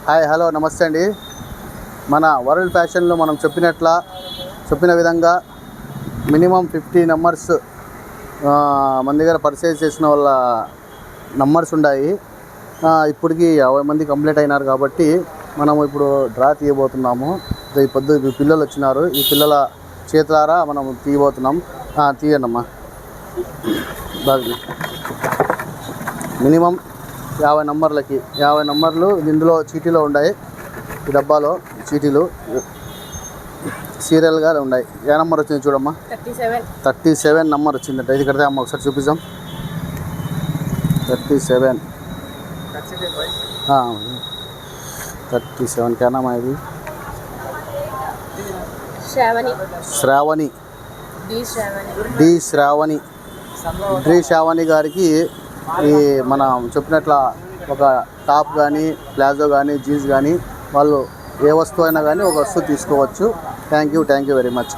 Hi hello నమస్తే అండి. మన వరల్డ్ ఫ్యాషన్లో మనం చెప్పిన విధంగా మినిమం 50 నెంబర్స్ మన దగ్గర పర్చేజ్ చేసిన వాళ్ళ నంబర్స్ ఉన్నాయి. ఇప్పటికి 50 మంది కంప్లీట్ అయినారు కాబట్టి మనం ఇప్పుడు డ్రా తీయబోతున్నాము. ఈ పిల్లలు వచ్చినారు. ఈ పిల్లల చేతులారా మనం తీయబోతున్నాం. తీయండమ్మా. మినిమం 50 నంబర్లకి 50 నంబర్లు ఇందులో చీటీలో ఉన్నాయి. ఈ డబ్బాలో చీటీలు సీరియల్గా ఉన్నాయి. ఏ నెంబర్ వచ్చింది చూడమ్మా. 37 నెంబర్ వచ్చిందంట. ఇది కడితే అమ్మ ఒకసారి చూపిస్తాం. 37 37 కేనమ్మా. ఇది శ్రావణి డి శ్రావణి గారికి ఈ మనం చెప్పినట్ల ఒక టాప్ కానీ ప్లాజో కానీ జీన్స్ కానీ వాళ్ళు ఏ వస్తువు అయినా కానీ ఒక వస్తువు తీసుకోవచ్చు. Thank you very much.